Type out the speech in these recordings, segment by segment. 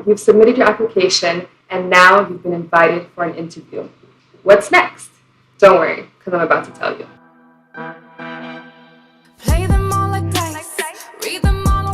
you've submitted your application, and now you've been invited for an interview. What's next? Don't worry, because I'm about to tell you.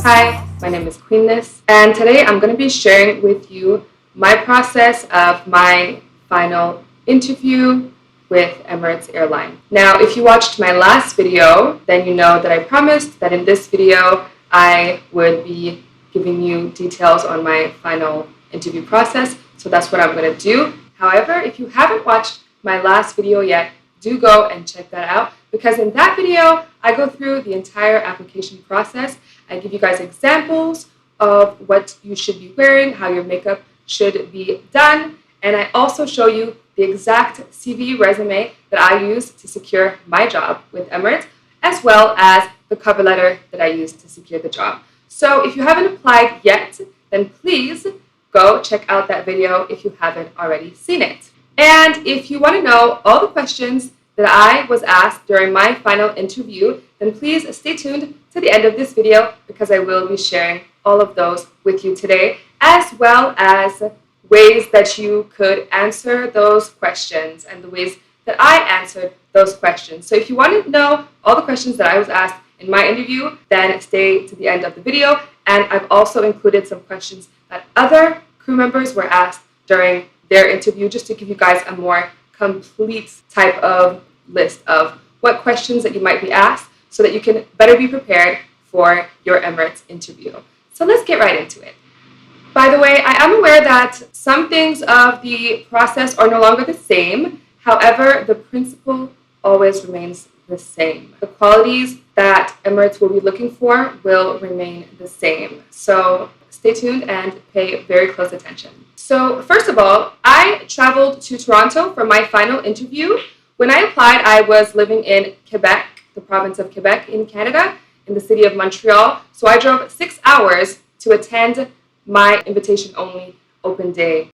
Hi, my name is Queenness, and today I'm going to be sharing with you my process of my final interview with Emirates Airline. Now, if you watched my last video, then you know that I promised that in this video I would be giving you details on my final interview process, so that's what I'm going to do. However, if you haven't watched my last video yet, do go and check that out, because in that video I go through the entire application process. I give you guys examples of what you should be wearing, how your makeup should be done, and I also show you the exact CV resume that I used to secure my job with Emirates, as well as the cover letter that I used to secure the job. So if you haven't applied yet, then please go check out that video if you haven't already seen it. And if you want to know all the questions that I was asked during my final interview, then please stay tuned to the end of this video, because I will be sharing all of those with you today, as well as ways that you could answer those questions and the ways that I answered those questions. So if you want to know all the questions that I was asked in my interview, then stay to the end of the video. And I've also included some questions that other crew members were asked during their interview, just to give you guys a more complete type of list of what questions that you might be asked, so that you can better be prepared for your Emirates interview. So let's get right into it. By the way, I am aware that some things of the process are no longer the same. However, the principle always remains the same. The qualities that Emirates will be looking for will remain the same. So stay tuned and pay very close attention. So first of all, I traveled to Toronto for my final interview. When I applied, I was living in Quebec, the province of Quebec in Canada, in the city of Montreal. So I drove 6 hours to attend my invitation-only open day.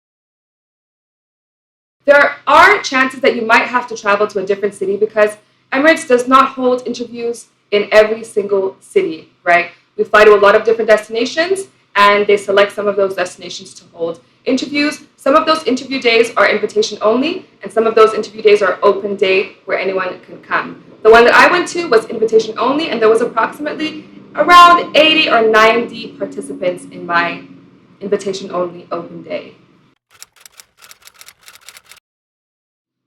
There are chances that you might have to travel to a different city, because Emirates does not hold interviews in every single city, right? We fly to a lot of different destinations, and they select some of those destinations to hold interviews. Some of those interview days are invitation only, and some of those interview days are open day where anyone can come. The one that I went to was invitation only, and there was approximately around 80 or 90 participants in my invitation only open day.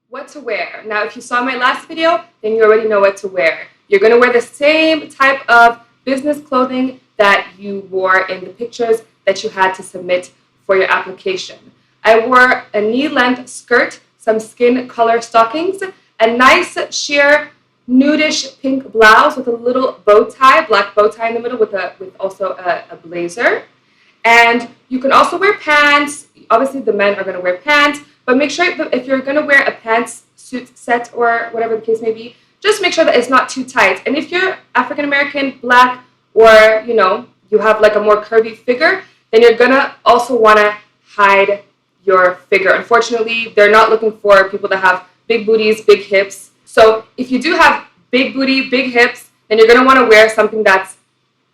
What to wear? Now, if you saw my last video, then you already know what to wear. You're going to wear the same type of business clothing that you wore in the pictures that you had to submit for your application. I wore a knee-length skirt, some skin color stockings, a nice sheer nudish pink blouse with a little bow tie, black bow tie in the middle, with also a blazer. And you can also wear pants. Obviously, the men are going to wear pants, but make sure that if you're going to wear a pants suit set or whatever the case may be, just make sure that it's not too tight. And if you're African American, black, or you have like a more curvy figure, then you're going to also want to hide your figure. Unfortunately, they're not looking for people that have big booties, big hips. So if you do have big booty, big hips, then you're going to want to wear something that's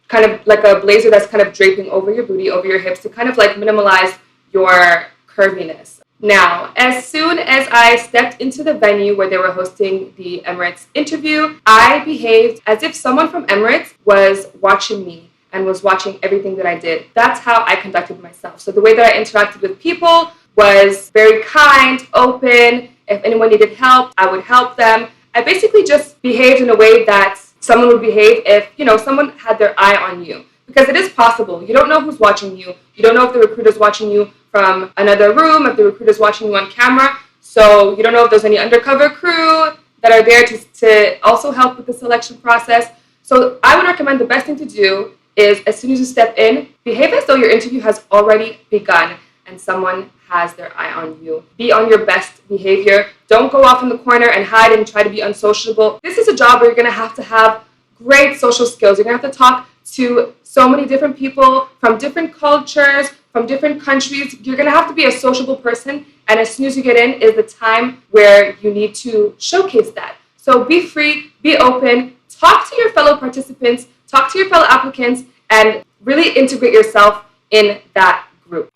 kind of like a blazer that's kind of draping over your booty, over your hips, to kind of like minimalize your curviness. Now, as soon as I stepped into the venue where they were hosting the Emirates interview, I behaved as if someone from Emirates was watching me and was watching everything that I did. That's how I conducted myself. So the way that I interacted with people was very kind, open. If anyone needed help, I would help them. I basically just behaved in a way that someone would behave if, someone had their eye on you. Because it is possible. You don't know who's watching you. You don't know if the recruiter's watching you from another room, if the recruiter's watching you on camera. So you don't know if there's any undercover crew that are there to also help with the selection process. So I would recommend the best thing to do is, as soon as you step in, behave as though your interview has already begun and someone has their eye on you. Be on your best behavior. Don't go off in the corner and hide and try to be unsociable. This is a job where you're going to have great social skills. You're going to have to talk to so many different people from different cultures, from different countries. You're going to have to be a sociable person, and as soon as you get in is the time where you need to showcase that. So be free, be open, talk to your fellow participants, talk to your fellow applicants, and really integrate yourself in that group.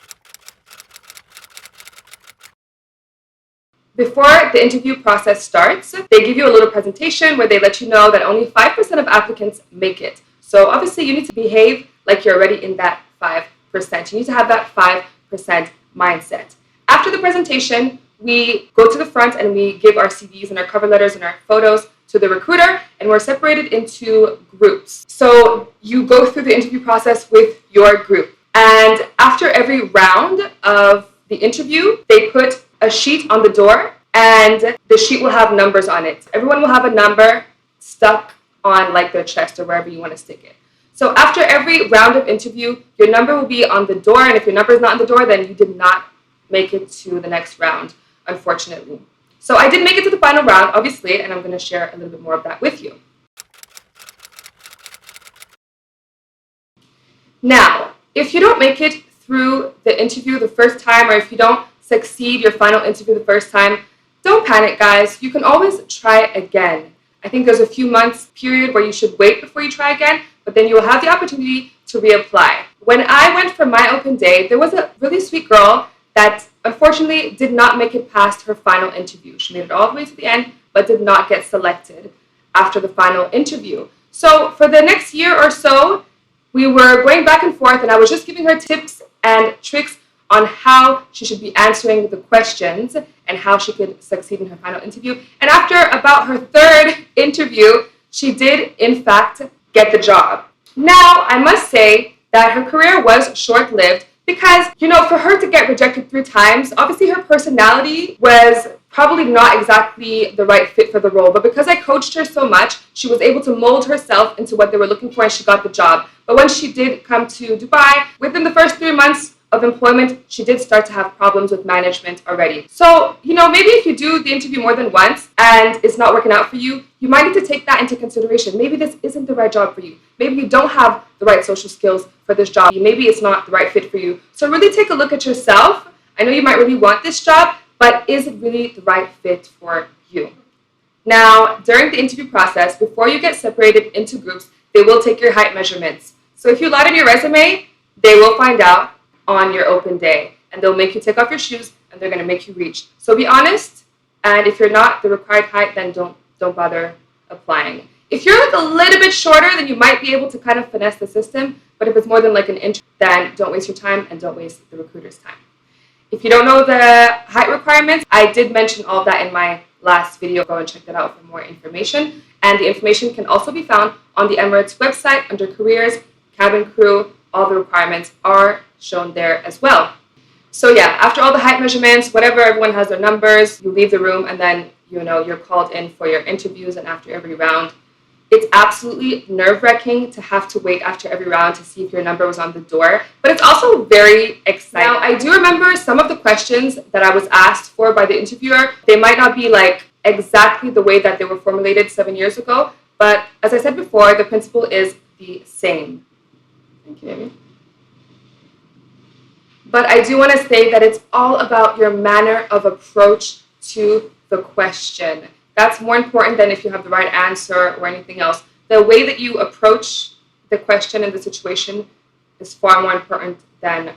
Before the interview process starts, they give you a little presentation where they let you know that only 5% of applicants make it. So obviously you need to behave like you're already in that 5%. You need to have that 5% mindset. After the presentation, we go to the front and we give our CVs and our cover letters and our photos to the recruiter, and we're separated into groups. So you go through the interview process with your group. And after every round of the interview, they put a sheet on the door, and the sheet will have numbers on it. Everyone will have a number stuck on like their chest or wherever you want to stick it. So after every round of interview, your number will be on the door, and if your number is not on the door, then you did not make it to the next round, unfortunately. So I did make it to the final round, obviously, and I'm going to share a little bit more of that with you. Now, if you don't make it through the interview the first time, or if you don't succeed your final interview the first time, don't panic, guys. You can always try again. I think there's a few months period where you should wait before you try again, but then you will have the opportunity to reapply. When I went for my open day, there was a really sweet girl that unfortunately did not make it past her final interview. She made it all the way to the end, but did not get selected after the final interview. So for the next year or so, we were going back and forth, and I was just giving her tips and tricks on how she should be answering the questions and how she could succeed in her final interview. And after about her third interview, she did, in fact, get the job. Now, I must say that her career was short-lived because, for her to get rejected 3 times, obviously her personality was probably not exactly the right fit for the role. But because I coached her so much, she was able to mold herself into what they were looking for, and she got the job. But when she did come to Dubai, within the first 3 months of employment, she did start to have problems with management already. So, maybe if you do the interview more than once and it's not working out for you, you might need to take that into consideration. Maybe this isn't the right job for you. Maybe you don't have the right social skills for this job. Maybe it's not the right fit for you. So really take a look at yourself. I know you might really want this job, but is it really the right fit for you? Now, during the interview process, before you get separated into groups, they will take your height measurements. So if you lied on your resume, they will find out on your open day, and they'll make you take off your shoes, and they're going to make you reach. So be honest, and if you're not the required height, then don't bother applying. If you're like a little bit shorter, then you might be able to kind of finesse the system, but if it's more than like an inch, then don't waste your time and don't waste the recruiter's time. If you don't know the height requirements, I did mention all of that in my last video. Go and check that out for more information. And the information can also be found on the Emirates website under careers, cabin crew. All the requirements are shown there as well. So yeah, after all the height measurements, whatever, everyone has their numbers, you leave the room, and then you're called in for your interviews. And after every round, it's absolutely nerve-wracking to have to wait after every round to see if your number was on the door, but it's also very exciting. Now, I do remember some of the questions that I was asked for by the interviewer. They might not be like exactly the way that they were formulated 7 years ago, but as I said before, the principle is the same. Thank you, Amy. But I do want to say that it's all about your manner of approach to the question. That's more important than if you have the right answer or anything else. The way that you approach the question and the situation is far more important than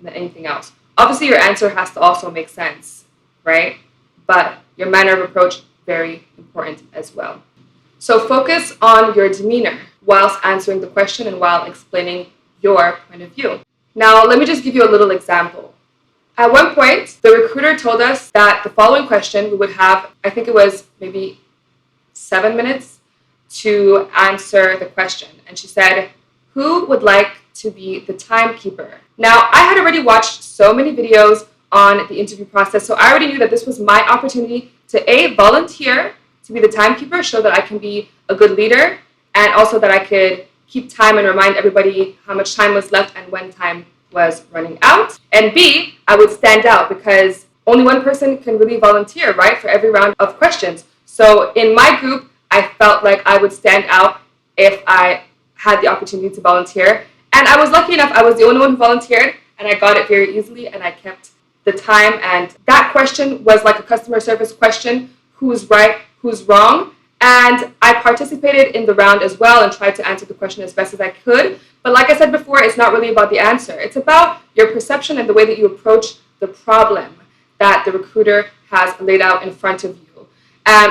anything else. Obviously, your answer has to also make sense, right? But your manner of approach, very important as well. So focus on your demeanor whilst answering the question and while explaining your point of view. Now, let me just give you a little example. At one point, the recruiter told us that the following question, we would have, I think it was maybe 7 minutes to answer the question. And she said, who would like to be the timekeeper? Now, I had already watched so many videos on the interview process, so I already knew that this was my opportunity to A, volunteer to be the timekeeper, show that I can be a good leader, and also that I could keep time and remind everybody how much time was left and when time was running out. And B, I would stand out because only one person can really volunteer, right, for every round of questions. So in my group, I felt like I would stand out if I had the opportunity to volunteer. And I was lucky enough, I was the only one who volunteered, and I got it very easily, and I kept the time. And that question was like a customer service question, who's right, who's wrong. And I participated in the round as well and tried to answer the question as best as I could. But like I said before, it's not really about the answer. It's about your perception and the way that you approach the problem. that the recruiter has laid out in front of you.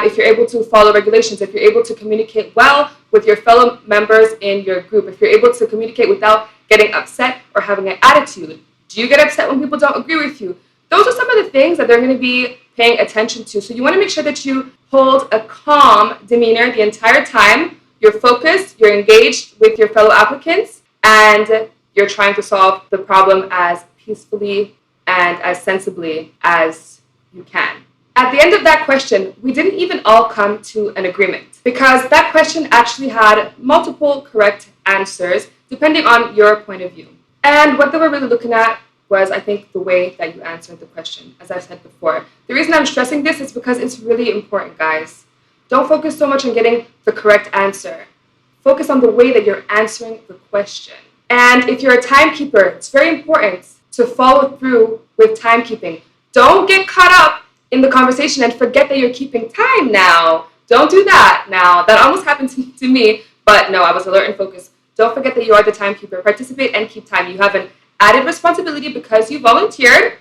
If you're able to follow regulations, if you're able to communicate well with your fellow members in your group, if you're able to communicate without getting upset or having an attitude. Do you get upset when people don't agree with you? Those are some of the things that they're going to be paying attention to. So you want to make sure that you hold a calm demeanor the entire time. You're focused, you're engaged with your fellow applicants, and you're trying to solve the problem as peacefully and as sensibly as you can. At the end of that question, we didn't even all come to an agreement because that question actually had multiple correct answers depending on your point of view. And what they were really looking at was, I think, the way that you answered the question, as I've said before. The reason I'm stressing this is because it's really important, guys. Don't focus so much on getting the correct answer. Focus on the way that you're answering the question. And if you're a timekeeper, it's very important to follow through with timekeeping. Don't get caught up in the conversation and forget that you're keeping time now. Don't do that now. That almost happened to me, but no, I was alert and focused. Don't forget that you are the timekeeper. Participate and keep time. You have an added responsibility because you volunteered.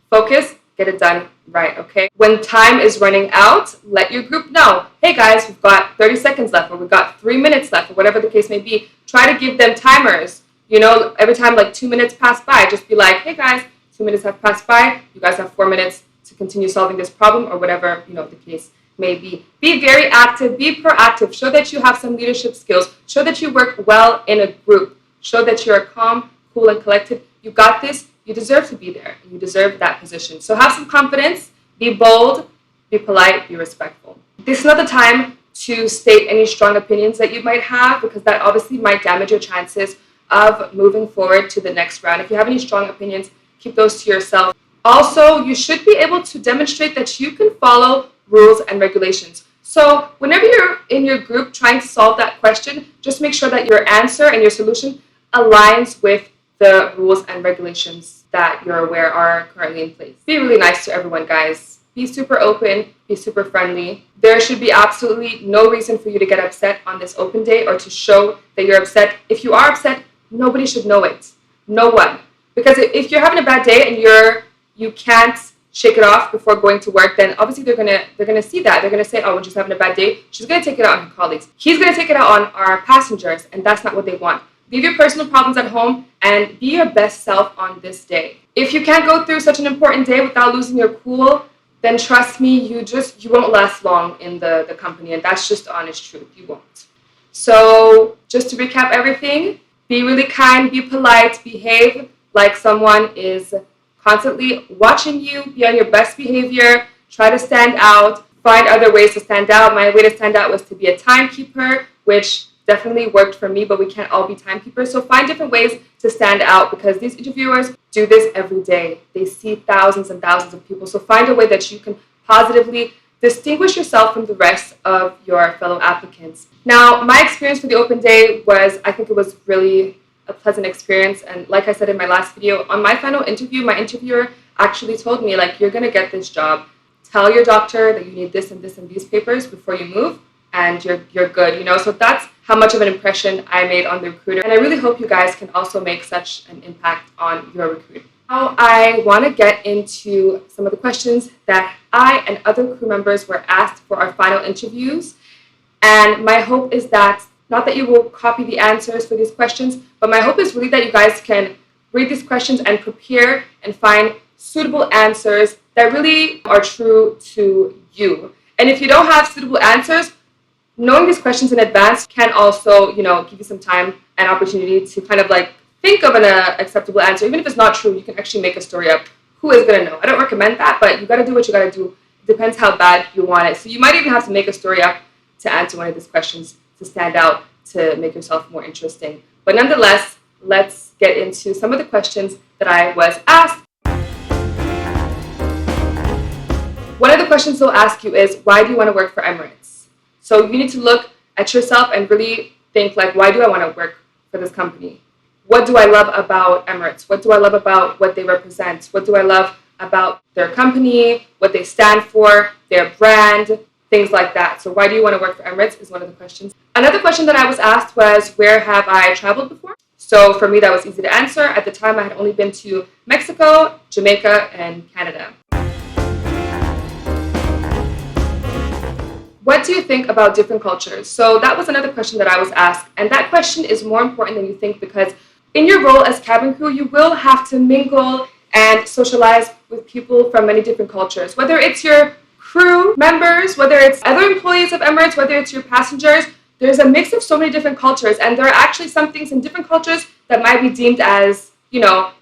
Focus, get it done right, okay? When time is running out, let your group know. Hey guys, we've got 30 seconds left, or we've got 3 minutes left, or whatever the case may be. Try to give them timers. You know, every time like 2 minutes pass by, just be like, hey guys, 2 minutes have passed by. You guys have 4 minutes to continue solving this problem, or whatever, you know, the case may be. Be very active, be proactive, show that you have some leadership skills, show that you work well in a group, show that you're calm, cool, and collected. You got this, you deserve to be there, and you deserve that position. So have some confidence, be bold, be polite, be respectful. This is not the time to state any strong opinions that you might have, because that obviously might damage your chances of moving forward to the next round. If you have any strong opinions, keep those to yourself. Also, you should be able to demonstrate that you can follow rules and regulations. So whenever you're in your group trying to solve that question, just make sure that your answer and your solution aligns with the rules and regulations that you're aware are currently in place. Be really nice to everyone, guys. Be super open, be super friendly. There should be absolutely no reason for you to get upset on this open day or to show that you're upset. If you are upset, nobody should know it. No one. Because if you're having a bad day and you can't shake it off before going to work, then obviously they're gonna see that. They're gonna say, oh, when she's having a bad day, she's gonna take it out on her colleagues. He's gonna take it out on our passengers, and that's not what they want. Leave your personal problems at home and be your best self on this day. If you can't go through such an important day without losing your cool, then trust me, you won't last long in the company, and that's just the honest truth. You won't. So just to recap everything, be really kind, be polite, behave like someone is constantly watching you, be on your best behavior, try to stand out, find other ways to stand out. My way to stand out was to be a timekeeper, which definitely worked for me, but we can't all be timekeepers. So find different ways to stand out, because these interviewers do this every day. They see thousands and thousands of people. So find a way that you can positively distinguish yourself from the rest of your fellow applicants. Now, my experience for the open day was, I think it was really a pleasant experience. And like I said in my last video, on my final interview, my interviewer actually told me, like, you're going to get this job. Tell your doctor that you need this and this and these papers before you move, and you're good, you know. So that's how much of an impression I made on the recruiter. And I really hope you guys can also make such an impact on your recruiter. Now I want to get into some of the questions that I and other crew members were asked for our final interviews. And my hope is that, not that you will copy the answers for these questions, but my hope is really that you guys can read these questions and prepare and find suitable answers that really are true to you. And if you don't have suitable answers, knowing these questions in advance can also, you know, give you some time and opportunity to kind of like think of an acceptable answer. Even if it's not true, you can actually make a story up. Who is going to know? I don't recommend that, but you got to do what you got to do. It depends how bad you want it. So you might even have to make a story up to answer one of these questions to stand out, to make yourself more interesting. But nonetheless, let's get into some of the questions that I was asked. One of the questions they'll ask you is, why do you want to work for Emirates? So you need to look at yourself and really think, like, why do I want to work for this company? What do I love about Emirates? What do I love about what they represent? What do I love about their company, what they stand for, their brand, things like that. So why do you want to work for Emirates is one of the questions. Another question that I was asked was, where have I traveled before? So for me, that was easy to answer. At the time, I had only been to Mexico, Jamaica, and Canada. What do you think about different cultures? So that was another question that I was asked, and that question is more important than you think because in your role as cabin crew, you will have to mingle and socialize with people from many different cultures, whether it's your crew members, whether it's other employees of Emirates, whether it's your passengers. There's a mix of so many different cultures, and there are actually some things in different cultures that might be deemed as,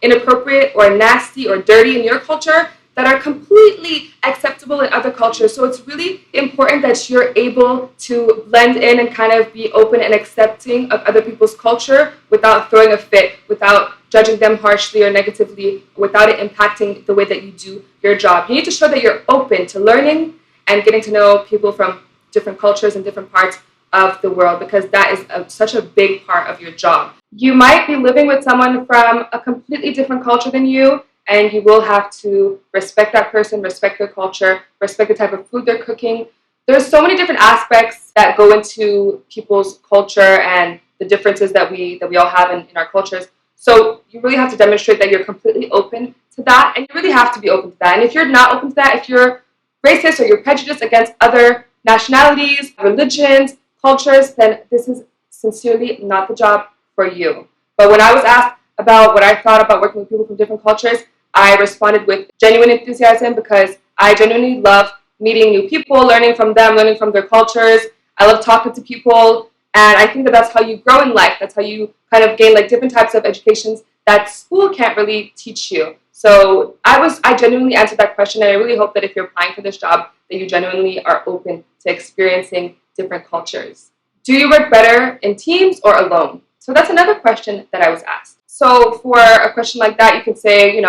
inappropriate or nasty or dirty in your culture that are completely acceptable in other cultures. So it's really important that you're able to blend in and kind of be open and accepting of other people's culture without throwing a fit, without judging them harshly or negatively, without it impacting the way that you do your job. You need to show that you're open to learning and getting to know people from different cultures and different parts of the world, because that is such a big part of your job. You might be living with someone from a completely different culture than you, and you will have to respect that person, respect their culture, respect the type of food they're cooking. There's so many different aspects that go into people's culture and the differences that we all have in our cultures. So you really have to demonstrate that you're completely open to that, and you really have to be open to that. And if you're not open to that, if you're racist or you're prejudiced against other nationalities, religions, cultures, then this is sincerely not the job for you. But when I was asked about what I thought about working with people from different cultures, I responded with genuine enthusiasm because I genuinely love meeting new people, learning from them, learning from their cultures. I love talking to people, and I think that that's how you grow in life. That's how you kind of gain different types of educations that school can't really teach you. So I genuinely answered that question, and I really hope that if you're applying for this job, that you genuinely are open to experiencing different cultures. Do you work better in teams or alone? So that's another question that I was asked. So for a question like that, you could say,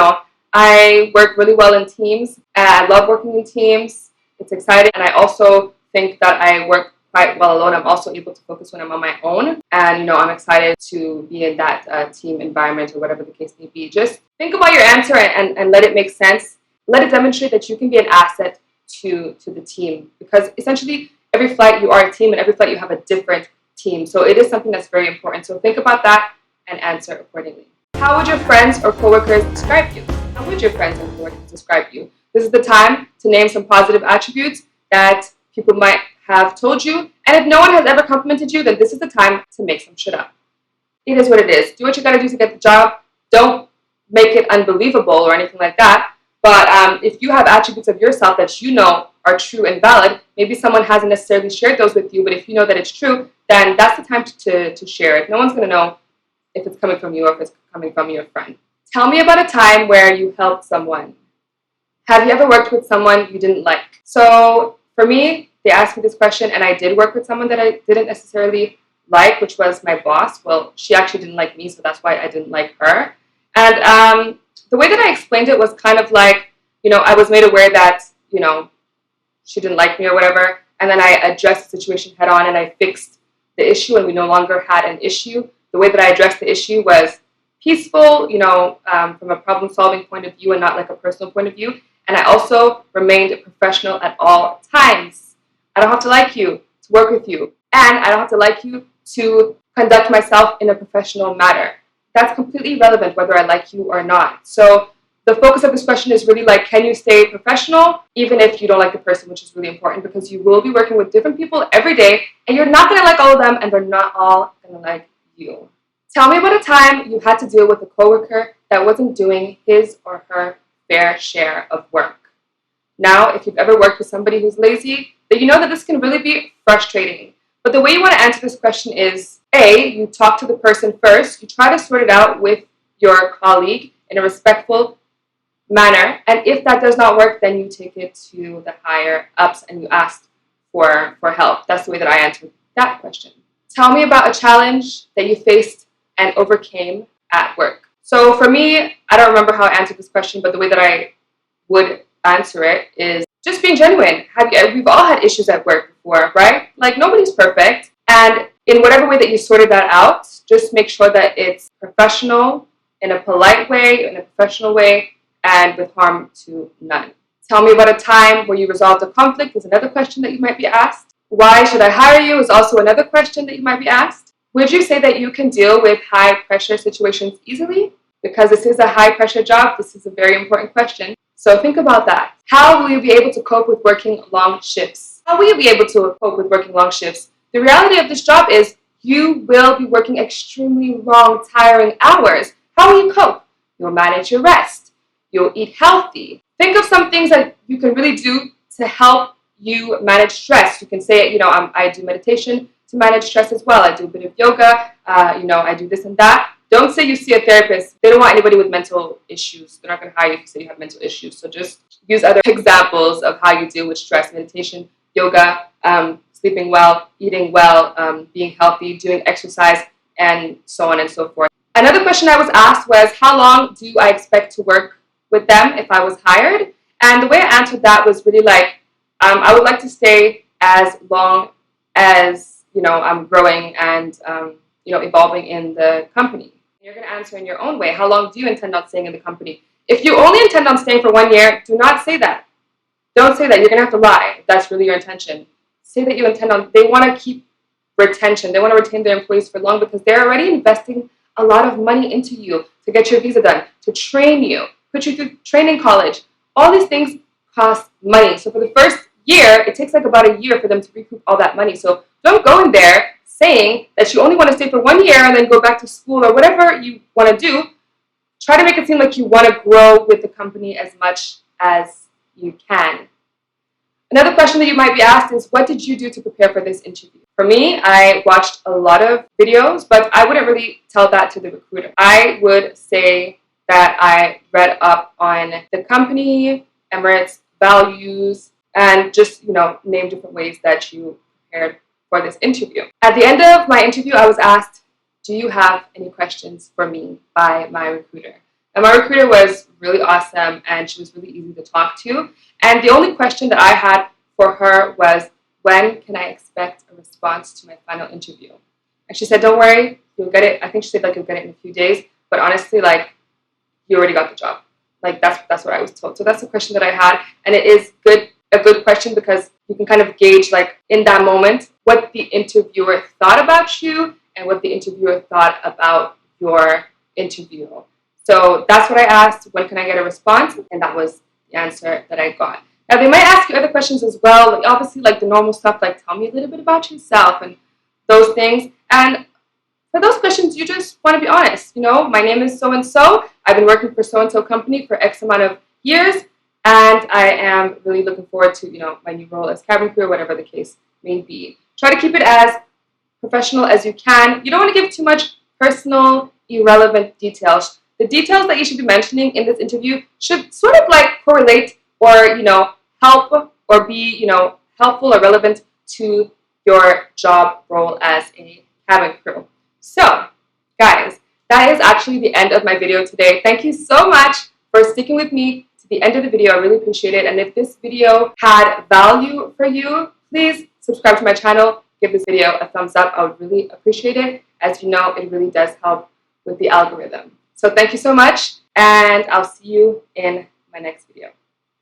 I work really well in teams, and I love working in teams. It's exciting, and I also think that I work quite well alone. I'm also able to focus when I'm on my own, and I'm excited to be in that team environment or whatever the case may be. Just think about your answer and let it make sense. Let it demonstrate that you can be an asset to the team, because essentially every flight you are a team, and every flight you have a different team. So it is something that's very important. So think about that and answer accordingly. How would your friends or coworkers describe you? How would your friends and coworkers describe you? This is the time to name some positive attributes that people might have told you. And if no one has ever complimented you, then this is the time to make some shit up. It is what it is. Do what you gotta do to get the job. Don't make it unbelievable or anything like that. But if you have attributes of yourself that you know are true and valid, maybe someone hasn't necessarily shared those with you, but if you know that it's true, then that's the time to share it. No one's going to know if it's coming from you or if it's coming from your friend. Tell me about a time where you helped someone. Have you ever worked with someone you didn't like? So for me, they asked me this question, and I did work with someone that I didn't necessarily like, which was my boss. Well, she actually didn't like me, so that's why I didn't like her. And the way that I explained it was kind of like, I was made aware that, she didn't like me or whatever, and then I addressed the situation head on, and I fixed the issue, and we no longer had an issue. The way that I addressed the issue was peaceful, from a problem-solving point of view and not like a personal point of view. And I also remained professional at all times. I don't have to like you to work with you, and I don't have to like you to conduct myself in a professional manner. That's completely irrelevant whether I like you or not. So the focus of this question is really can you stay professional even if you don't like the person, which is really important because you will be working with different people every day, and you're not going to like all of them, and they're not all going to like you. Tell me about a time you had to deal with a coworker that wasn't doing his or her fair share of work. Now, if you've ever worked with somebody who's lazy, then you know that this can really be frustrating. But the way you want to answer this question is, A, you talk to the person first, you try to sort it out with your colleague in a respectful manner, and if that does not work, then you take it to the higher ups and you ask for help. That's the way that I answered that question. Tell me about a challenge that you faced and overcame at work. So for me, I don't remember how I answered this question, but the way that I would answer it is just being genuine. We've all had issues at work before, right? Nobody's perfect, and in whatever way that you sorted that out, just make sure that it's professional, in a polite way, in a professional way, and with harm to none. Tell me about a time where you resolved a conflict is another question that you might be asked. Why should I hire you is also another question that you might be asked. Would you say that you can deal with high pressure situations easily? Because this is a high pressure job, this is a very important question. So think about that. How will you be able to cope with working long shifts? How will you be able to cope with working long shifts? The reality of this job is you will be working extremely long, tiring hours. How will you cope? You'll manage your rest. You'll eat healthy. Think of some things that you can really do to help you manage stress. You can say, I do meditation to manage stress as well. I do a bit of yoga. I do this and that. Don't say you see a therapist. They don't want anybody with mental issues. They're not going to hire you if you say you have mental issues. So just use other examples of how you deal with stress. Meditation, yoga, sleeping well, eating well, being healthy, doing exercise, and so on and so forth. Another question I was asked was, how long do I expect to work with them if I was hired? And the way I answered that was really like, I would like to stay as long as, I'm growing and, evolving in the company. You're going to answer in your own way. How long do you intend on staying in the company? If you only intend on staying for 1 year, do not say that. Don't say that. You're going to have to lie if that's really your intention. Say that you intend on, they want to keep retention. They want to retain their employees for long because they're already investing a lot of money into you to get your visa done, to train you, put you through training college. All these things cost money. So for the first year, it takes like about a year for them to recoup all that money. So don't go in there saying that you only want to stay for 1 year and then go back to school or whatever you want to do. Try to make it seem like you want to grow with the company as much as you can. Another question that you might be asked is, what did you do to prepare for this interview? For me, I watched a lot of videos, but I wouldn't really tell that to the recruiter. I would say that I read up on the company, Emirates values, and just, name different ways that you prepared for this interview. At the end of my interview, I was asked, do you have any questions for me by my recruiter? And my recruiter was really awesome and she was really easy to talk to. And the only question that I had for her was, when can I expect a response to my final interview? And she said, don't worry, you'll get it. I think she said you'll get it in a few days. But honestly, you already got the job. That's what I was told. So that's the question that I had. And it is a good question because you can kind of gauge in that moment what the interviewer thought about you and what the interviewer thought about your interview. So that's what I asked, when can I get a response? And that was the answer that I got. Now they might ask you other questions as well, obviously the normal stuff tell me a little bit about yourself and those things. And for those questions, you just want to be honest. My name is so-and-so. I've been working for so-and-so company for X amount of years. And I am really looking forward to, my new role as cabin crew, whatever the case may be. Try to keep it as professional as you can. You don't want to give too much personal, irrelevant details. The details that you should be mentioning in this interview should sort of correlate or, help or be, helpful or relevant to your job role as a cabin crew. So, guys, that is actually the end of my video today. Thank you so much for sticking with me to the end of the video. I really appreciate it. And if this video had value for you, please subscribe to my channel. Give this video a thumbs up. I would really appreciate it. As you know, it really does help with the algorithm. So thank you so much, and I'll see you in my next video.